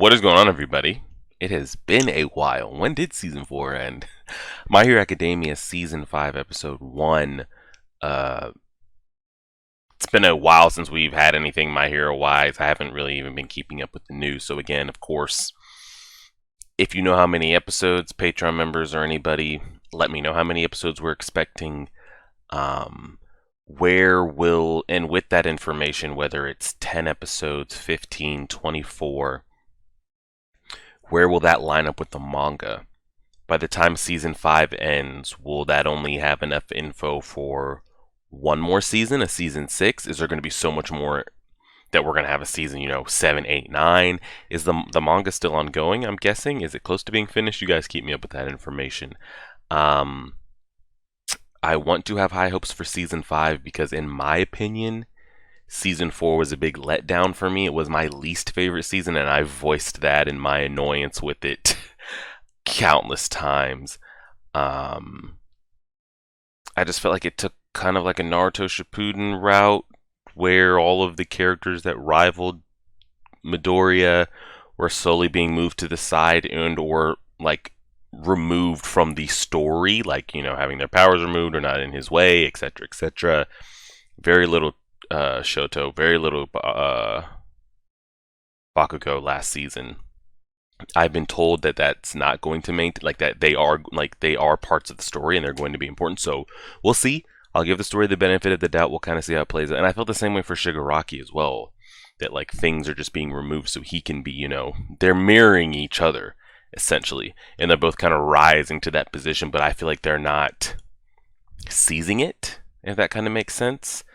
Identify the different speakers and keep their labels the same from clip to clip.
Speaker 1: What is going on, everybody? It has been a while. When did season 4 end? My Hero Academia season 5, episode 1. Uh, it's been a while since we've had anything My Hero wise. I haven't really even been keeping up with the news. So, again, of course, if you know how many episodes, Patreon members or anybody, let me know how many episodes we're expecting. And with that information, whether it's 10 episodes, 15, 24, where will that line up with the manga? By the time season 5 ends, will that only have enough info for one more season, a season 6? Is there going to be so much more that we're going to have a season, 7, 8, 9? Is the manga still ongoing, I'm guessing? Is it close to being finished? You guys keep me up with that information. I want to have high hopes for season 5 because, in my opinion, season 4 was a big letdown for me. It was my least favorite season, and I voiced that in my annoyance with it countless times. I just felt like it took kind of like a Naruto Shippuden route where all of the characters that rivaled Midoriya were slowly being moved to the side and or like removed from the story, like, having their powers removed or not in his way, etc., etc. Very little Shoto, very little Bakugo last season. I've been told that that's not going to maintain, like that they are parts of the story and they're going to be important. So we'll see. I'll give the story the benefit of the doubt. We'll kind of see how it plays out. And I felt the same way for Shigaraki as well. That like things are just being removed so he can be, they're mirroring each other essentially, and they're both kind of rising to that position. But I feel like they're not seizing it, if that kind of makes sense.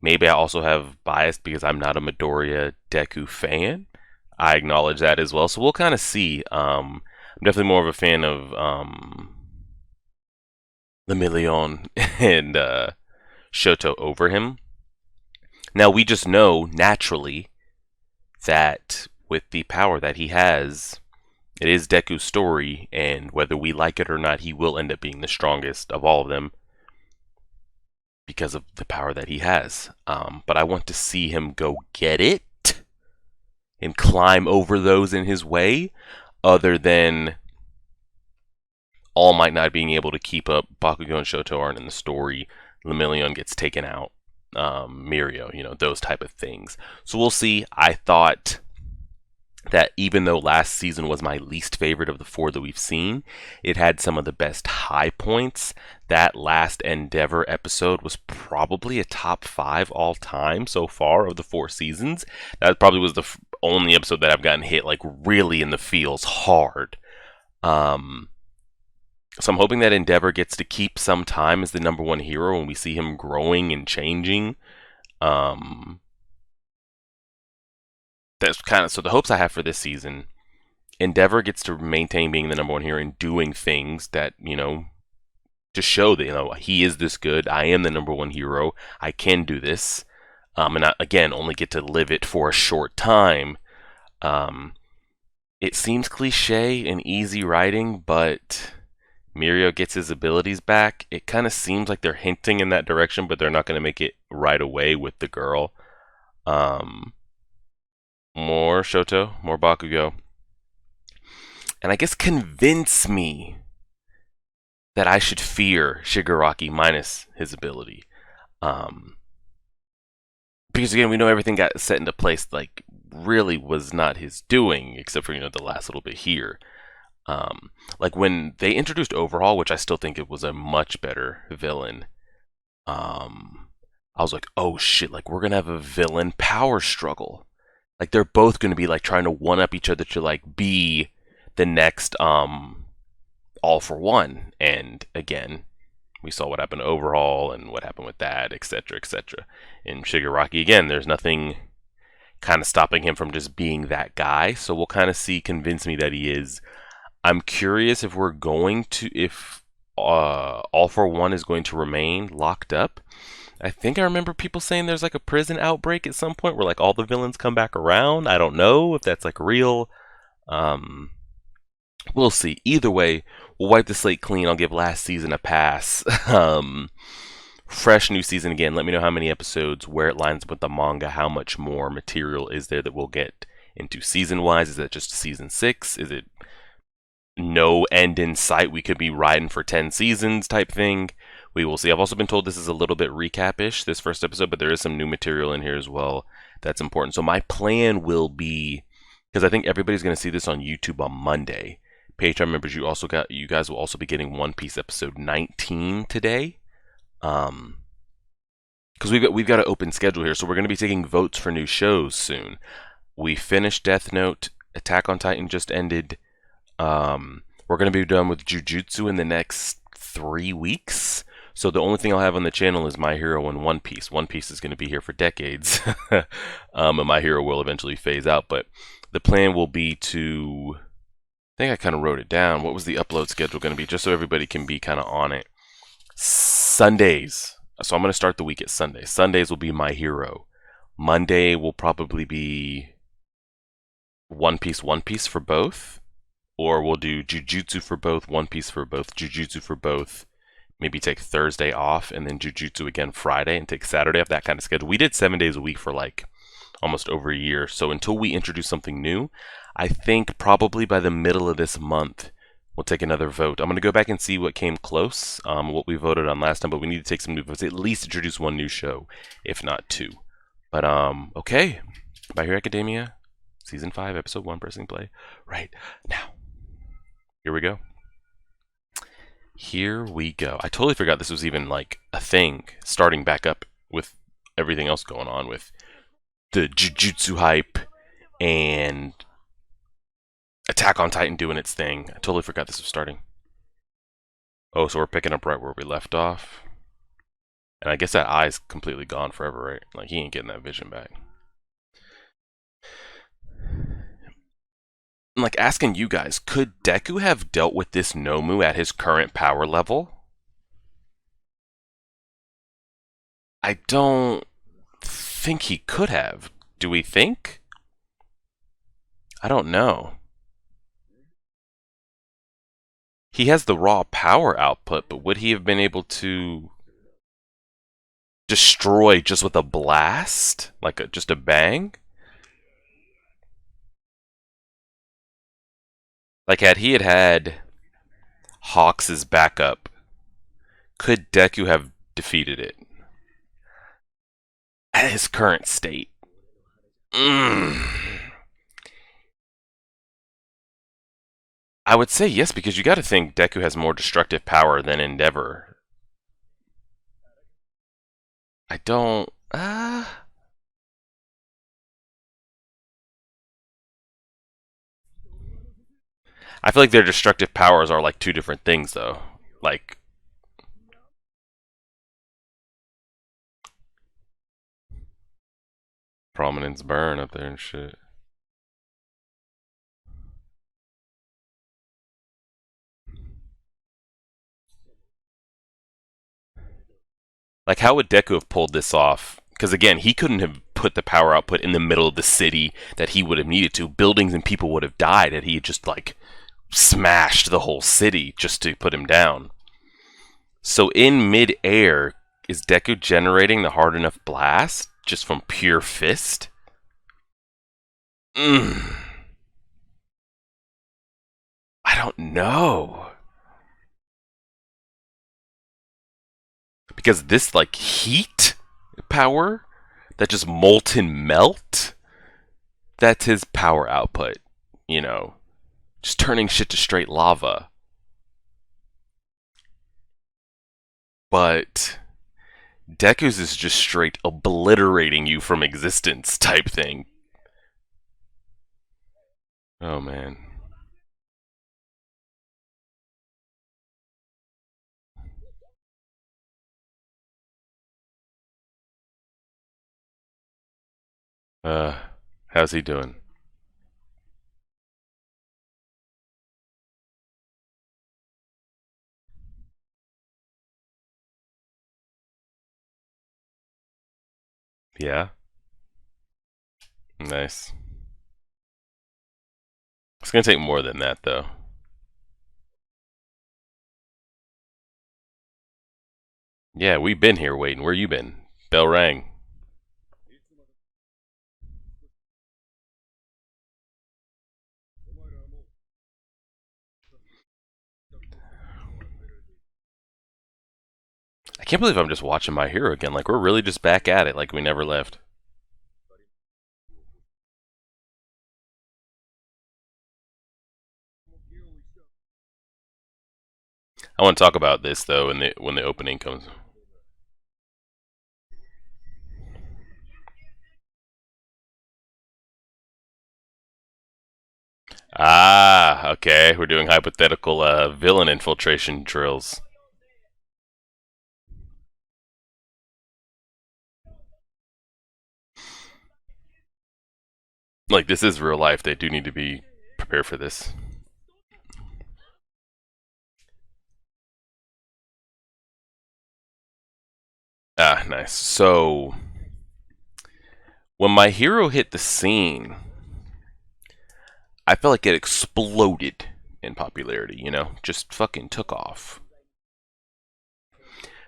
Speaker 1: Maybe I also have bias because I'm not a Midoriya Deku fan. I acknowledge that as well. So we'll kind of see. I'm definitely more of a fan of Lemillion and Shoto over him. Now, we just know naturally that with the power that he has, it is Deku's story, and whether we like it or not, he will end up being the strongest of all of them because of the power that he has. But I want to see him go get it and climb over those in his way, other than All Might not being able to keep up. Bakugo and Shoto aren't in the story. Lemillion gets taken out. Mirio, those type of things. So we'll see. I thought that even though last season was my least favorite of the 4 that we've seen, it had some of the best high points. That last Endeavor episode was probably a top 5 all time so far of the 4 seasons. That probably was the only episode that I've gotten hit like really in the feels hard. So I'm hoping that Endeavor gets to keep some time as the number 1 hero and we see him growing and changing. That's kind of, so the hopes I have for this season, Endeavor gets to maintain being the number 1 hero and doing things that, to show that, he is this good. I am the number 1 hero. I can do this. And I, again, only get to live it for a short time. It seems cliche and easy writing, but Mirio gets his abilities back. It kind of seems like they're hinting in that direction, but they're not going to make it right away with the girl. More Shoto, more Bakugo. And I guess convince me that I should fear Shigaraki minus his ability. Because again, we know everything got set into place, like, really was not his doing, except for, the last little bit here. Like when they introduced Overhaul, which I still think it was a much better villain, I was like, oh shit, like we're gonna have a villain power struggle. Like they're both gonna be like trying to one up each other to like be the next All for One. And again, we saw what happened to Overhaul and what happened with that, etc., etc. In Shigaraki, again, there's nothing kind of stopping him from just being that guy. So we'll kind of see, convince me that he is. I'm curious if we're going to, if All for One is going to remain locked up. I think I remember people saying there's like a prison outbreak at some point where like all the villains come back around. I don't know if that's like real. We'll see. Either way, we'll wipe the slate clean. I'll give last season a pass. Fresh new season again. Let me know how many episodes, where it lines up with the manga, how much more material is there that we'll get into season-wise? Is that just season 6? Is it no end in sight? We could be riding for 10 seasons type thing. We will see. I've also been told this is a little bit recap-ish, this first episode, but there is some new material in here as well that's important. So my plan will be, because I think everybody's going to see this on YouTube on Monday. Patreon members, you guys will also be getting One Piece episode 19 today. Because we've got an open schedule here, so we're going to be taking votes for new shows soon. We finished Death Note. Attack on Titan just ended. We're going to be done with Jujutsu in the next 3 weeks. So the only thing I'll have on the channel is My Hero and One Piece. One Piece is going to be here for decades. And My Hero will eventually phase out. But the plan will be to... I think I kind of wrote it down. What was the upload schedule going to be? Just so everybody can be kind of on it. Sundays. So I'm going to start the week at Sunday. Sundays will be My Hero. Monday will probably be One Piece for both. Or we'll do Jujutsu for both, One Piece for both, Jujutsu for both. Maybe take Thursday off and then Jujutsu again Friday and take Saturday off, that kind of schedule. We did 7 days a week for like almost over a year. So until we introduce something new, I think probably by the middle of this month, we'll take another vote. I'm going to go back and see what came close, what we voted on last time, but we need to take some new votes. At least introduce one new show, if not 2. But, okay. My Hero Academia, Season 5, Episode 1, pressing play right now. Here we go. Here we go. I totally forgot this was even like a thing, starting back up with everything else going on with the Jujutsu hype and Attack on Titan doing its thing. I totally forgot this was starting. Oh, so we're picking up right where we left off. And I guess that eye's completely gone forever, right? Like, he ain't getting that vision back. I'm like asking you guys, could Deku have dealt with this Nomu at his current power level? I don't think he could have. Do we think? I don't know. He has the raw power output, but would he have been able to destroy just with a blast? Like just a bang? Like, had he had Hawks' backup, could Deku have defeated it? At his current state. I would say yes, because you gotta think Deku has more destructive power than Endeavor. I don't... I feel like their destructive powers are like 2 different things, though. Like... Prominence burn up there and shit. Like, how would Deku have pulled this off? Because, again, he couldn't have put the power output in the middle of the city that he would have needed to. Buildings and people would have died had he just, like, smashed the whole city just to put him down. So, in mid-air, is Deku generating the hard enough blast just from pure fist? I don't know. Because this, like, heat power, that just molten melt, that's his power output, you know. Just turning shit to straight lava. But Deku's is just straight obliterating you from existence type thing. Oh, man. How's he doing? Yeah? Nice. It's gonna take more than that, though. Yeah, we've been here waiting. Where you been? Bell rang. can't believe I'm just watching My Hero again. Like, we're really just back at it, like we never left. I want to talk about this though when the opening comes. Ah, okay. We're doing hypothetical villain infiltration drills. Like, this is real life. They do need to be prepared for this. Ah, nice. So, when My Hero hit the scene, I felt like it exploded in popularity, you know? Just fucking took off.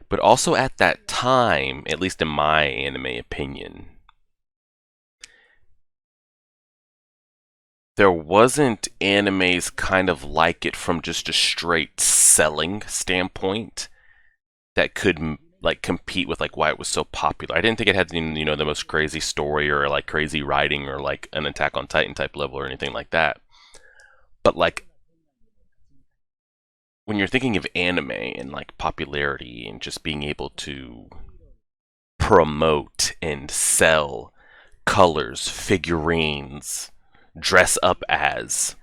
Speaker 1: But also at that time, at least in my anime opinion, there wasn't animes kind of like it from just a straight selling standpoint that could like compete with like why it was so popular. I didn't think it had the most crazy story or like crazy writing or like an Attack on Titan type level or anything like that. But like when you're thinking of anime and like popularity and just being able to promote and sell colors, figurines, dress up as,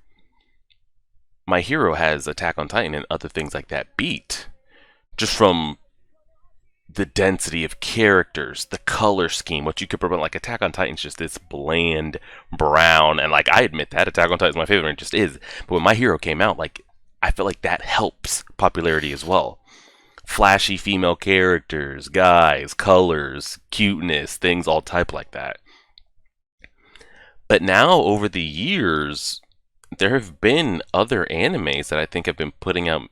Speaker 1: My Hero has Attack on Titan and other things like that beat just from the density of characters, the color scheme, what you could promote. Like Attack on Titan's just this bland brown, and like I admit that Attack on Titan's my favorite, and it just is. But when My Hero came out, like I feel like that helps popularity as well. Flashy female characters, guys, colors, cuteness, things all type like that. But now over the years, there have been other animes that I think have been putting out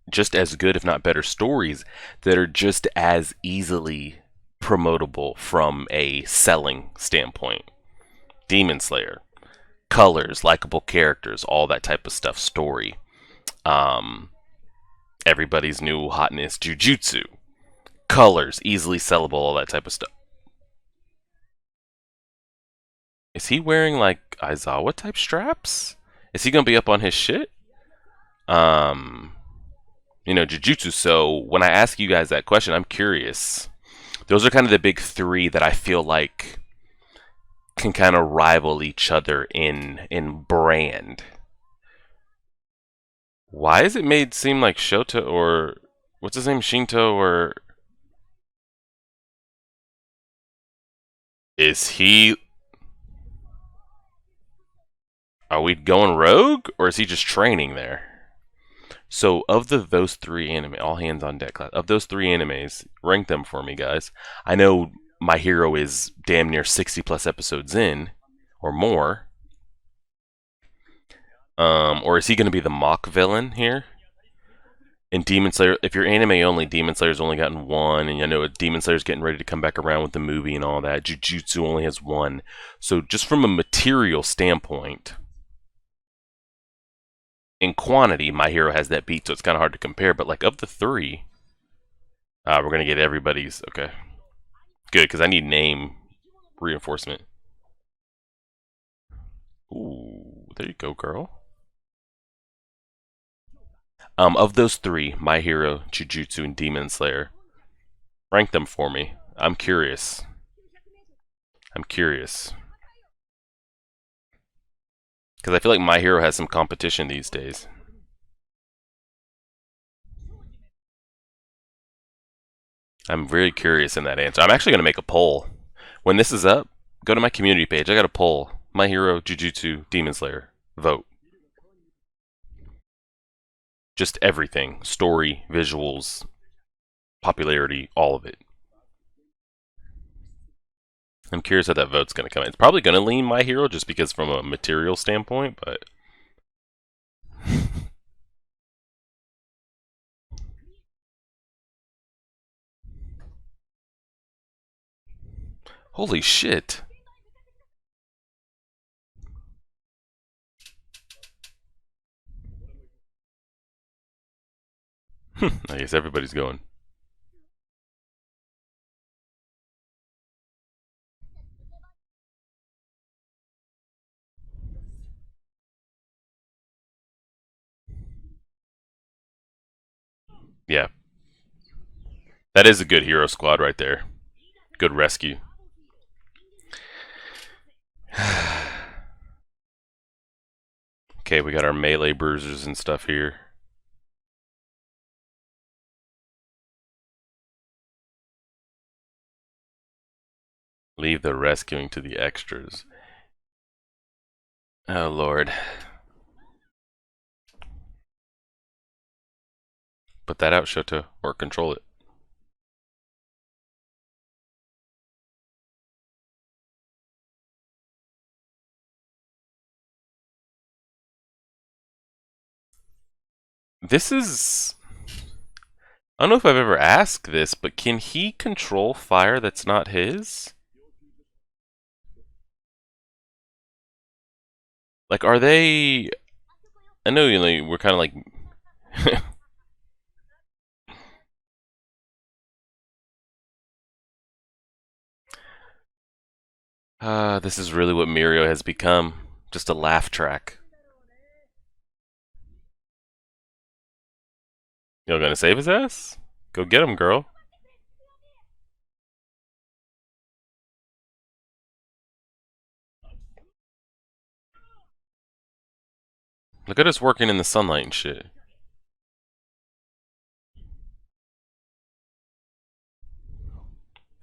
Speaker 1: just as good, if not better, stories that are just as easily promotable from a selling standpoint. Demon Slayer, colors, likable characters, all that type of stuff, story. Um, everybody's new hotness, Jujutsu, colors, easily sellable, all that type of stuff. Is he wearing like Aizawa type straps? Is he gonna be up on his shit? Um, Jujutsu. So when I ask you guys that question, I'm curious. Those are kind of the big three that I feel like can kind of rival each other in brand. Why is it made seem like Shota or what's his name, Shinto, or is he? Are we going rogue or is he just training there? So of those three anime, all hands on deck class. Of those three animes, rank them for me, guys. I know My Hero is damn near 60 plus episodes in, or more. Or is he going to be the mock villain here? In Demon Slayer, if you're anime only, Demon Slayer's only gotten one, and I know Demon Slayer's getting ready to come back around with the movie and all that. Jujutsu only has one. So just from a material standpoint, in quantity, My Hero has that beat, so it's kind of hard to compare. But like of the three, we're gonna get everybody's. Okay, good, because I need name reinforcement. Ooh, there you go, girl. Of those three, My Hero, Jujutsu, and Demon Slayer, rank them for me. I'm curious. I'm curious. Because I feel like My Hero has some competition these days. I'm very curious in that answer. I'm actually going to make a poll. When this is up, go to my community page. I got a poll. My Hero, Jujutsu, Demon Slayer. Vote. Just everything. Story, visuals, popularity, all of it. I'm curious how that vote's going to come in. It's probably going to lean My Hero just because from a material standpoint, but... Holy shit. I guess everybody's going. Yeah, that is a good hero squad right there. Good rescue. Okay, we got our melee bruisers and stuff here. Leave the rescuing to the extras. Oh, Lord. Put that out, Shoto, or control it. This is... I don't know if I've ever asked this, but can he control fire that's not his? Like, are they... I know, we're kind of like... this is really what Mirio has become. Just a laugh track. You're gonna save his ass? Go get him, girl. Look at us working in the sunlight and shit.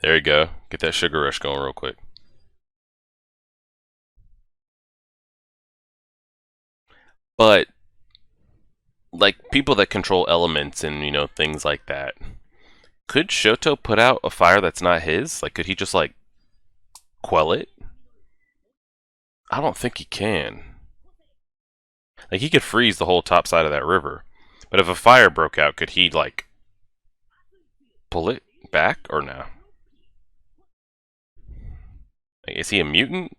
Speaker 1: There you go. Get that sugar rush going real quick. But, like, people that control elements and, things like that, could Shoto put out a fire that's not his? Like, could he just, like, quell it? I don't think he can. Like, he could freeze the whole top side of that river. But if a fire broke out, could he, like, pull it back or no? Like, is he a mutant?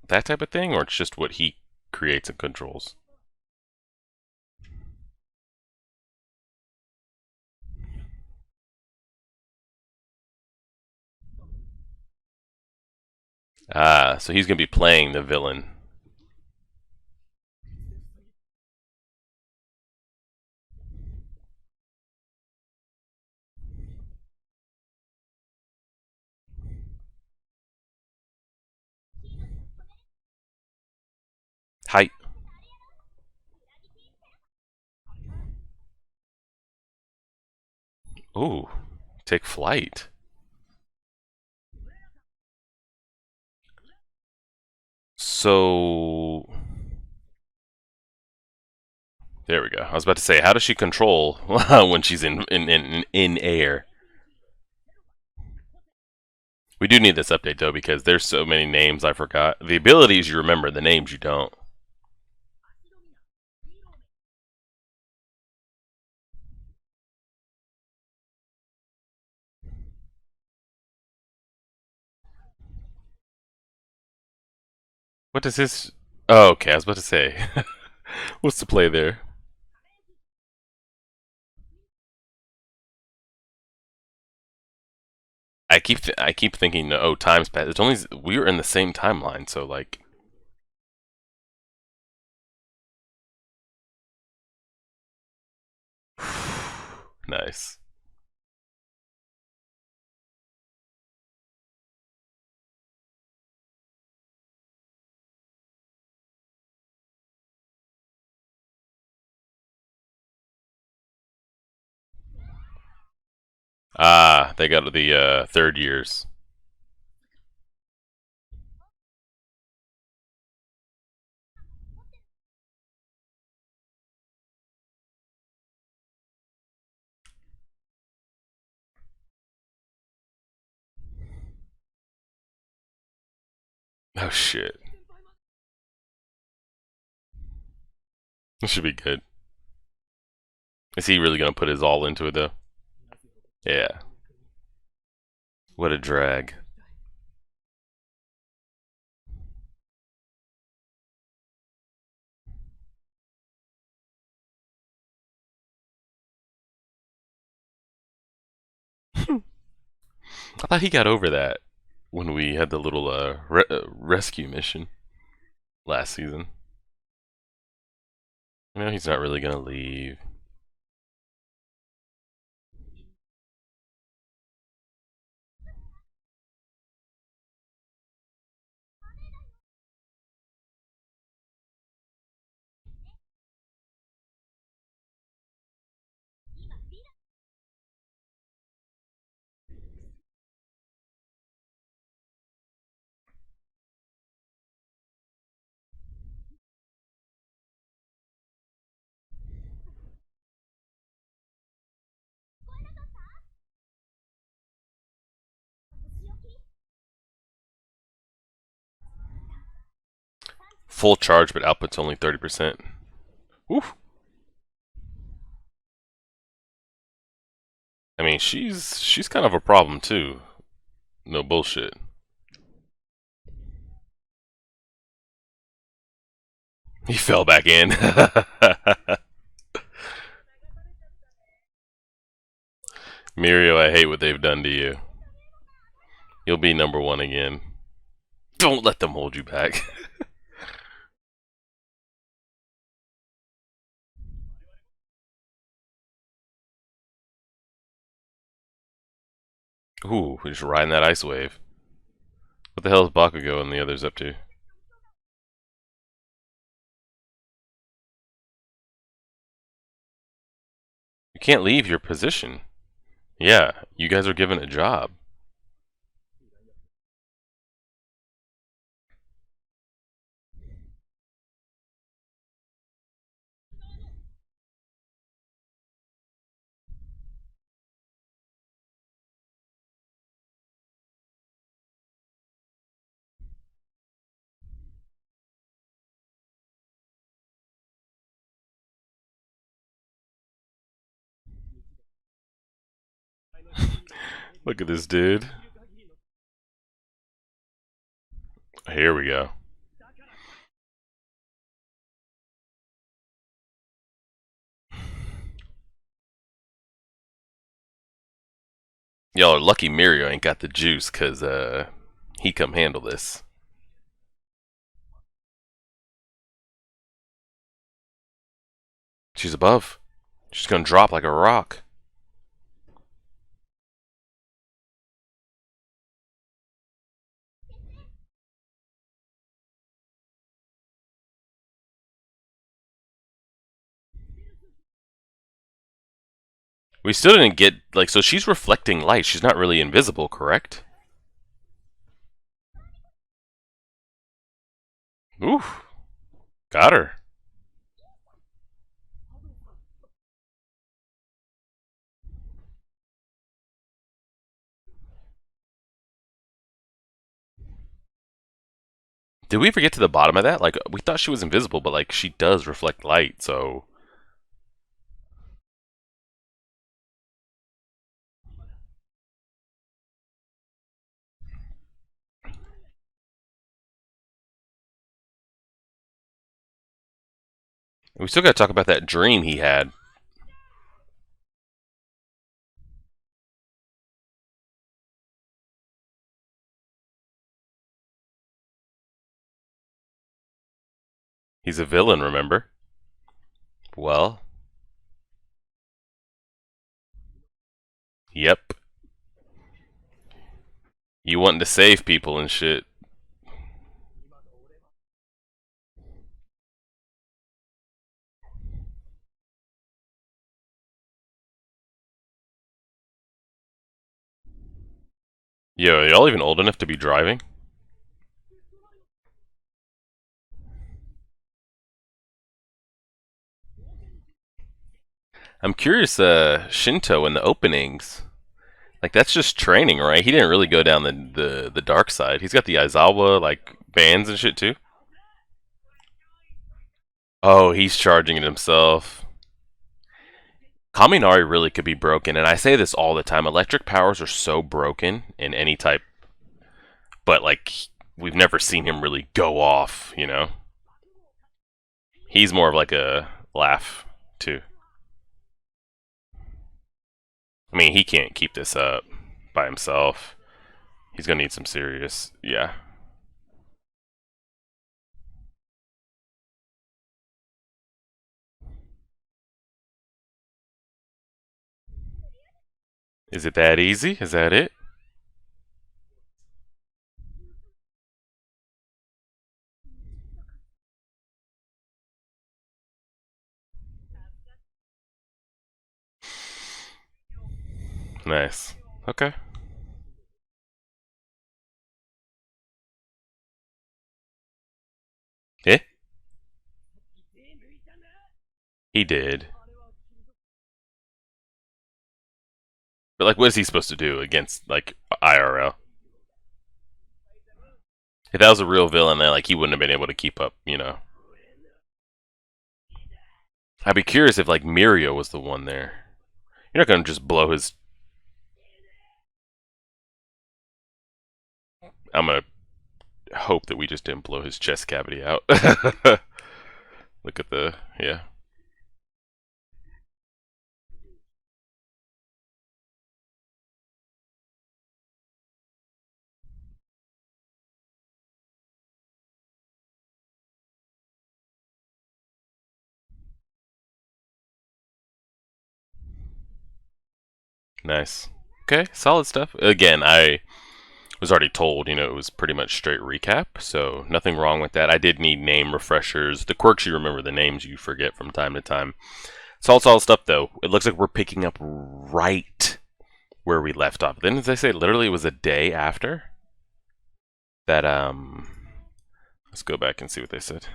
Speaker 1: That type of thing? Or it's just what he creates and controls? Ah, so he's going to be playing the villain. Height. Ooh, take flight. So there we go. I was about to say, how does she control when she's in air? We do need this update though because there's so many names I forgot. The abilities you remember, the names you don't. What does this? Oh, okay. I was about to say, what's the play there? I keep thinking, oh, time's passed. It's only we were in the same timeline, so like. Nice. Ah, they got the third years. Oh shit. This should be good. Is he really gonna put his all into it though? Yeah. What a drag. I thought he got over that when we had the little rescue mission last season. He's not really gonna leave. full charge, but output's only 30%. Oof. I mean, she's kind of a problem too. No bullshit. He fell back in. Mirio, I hate what they've done to you. You'll be number one again. Don't let them hold you back. Ooh, we're just riding that ice wave. What the hell is Bakugo and the others up to? You can't leave your position. Yeah, you guys are given a job. Look at this dude. Here we go. Y'all are lucky Mirio ain't got the juice, cause he come handle this. She's above. She's gonna drop like a rock. We still didn't get, like, so she's reflecting light. She's not really invisible, correct? Oof. Got her. Did we ever get to the bottom of that? Like, we thought she was invisible, but, like, she does reflect light, so... We still gotta talk about that dream he had. He's a villain, remember? Well... Yep. You wanting to save people and shit. Yo, y'all even old enough to be driving? I'm curious, Shinto in the openings. Like, that's just training, right? He didn't really go down the dark side. He's got the Aizawa, like, bands and shit, too. Oh, he's charging it himself. Kaminari really could be broken, and I say this all the time. Electric powers are so broken in any type, but, like, we've never seen him really go off, you know? He's more of like a laugh, too. I mean, he can't keep this up by himself. He's gonna need some serious, yeah. Is it that easy? Is that it? Nice. Okay. Eh? He did. But, like, what is he supposed to do against, like, IRL? If that was a real villain, then like he wouldn't have been able to keep up, you know. I'd be curious if like Mirio was the one there. You're not gonna just blow his. I'm gonna hope that we just didn't blow his chest cavity out. Look at the yeah. Nice. Okay, solid stuff. Again, I was already told, you know, it was pretty much straight recap, so nothing wrong with that. I did need name refreshers. The quirks you remember, the names you forget from time to time. Solid stuff though. It looks like we're picking up right where we left off. Then, as I say, literally it was a day after that. Let's go back and see what they said.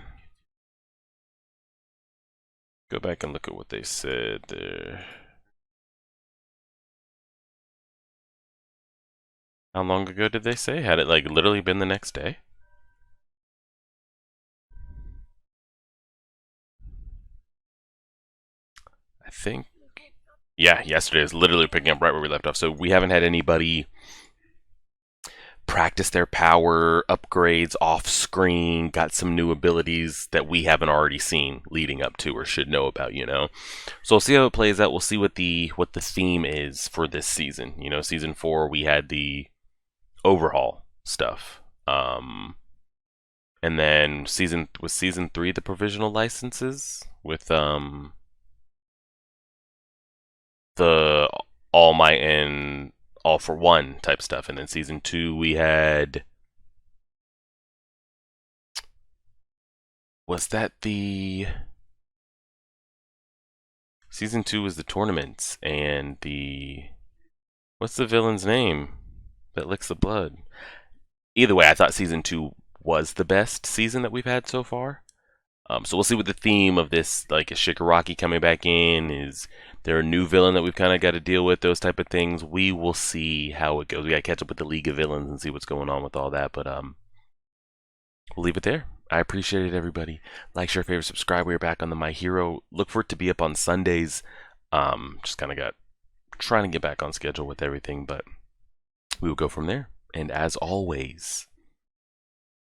Speaker 1: Go back and look at what they said there. How long ago did they say? Had it like literally been the next day? I think. Yeah, yesterday is literally picking up right where we left off. So we haven't had anybody practice their power upgrades off screen, got some new abilities that we haven't already seen leading up to or should know about, you know. So we'll see how it plays out. We'll see what the theme is for this season. You know, season 4 we had the overhaul stuff. And then season 3 the provisional licenses with the All Might and All for One type stuff. And then season 2 we had, was that the season 2 was the tournaments and the, what's the villain's name that licks the blood? Either way, I thought season 2 was the best season that we've had so far. So we'll see what the theme of this, like, is Shigaraki coming back in? Is there a new villain that we've kind of got to deal with? Those type of things. We will see how it goes. We got to catch up with the League of Villains and see what's going on with all that. But we'll leave it there. I appreciate it, everybody. Like, share, favorite, subscribe. We're back on the My Hero. Look for it to be up on Sundays. Just kind of got trying to get back on schedule with everything, but we will go from there. And as always,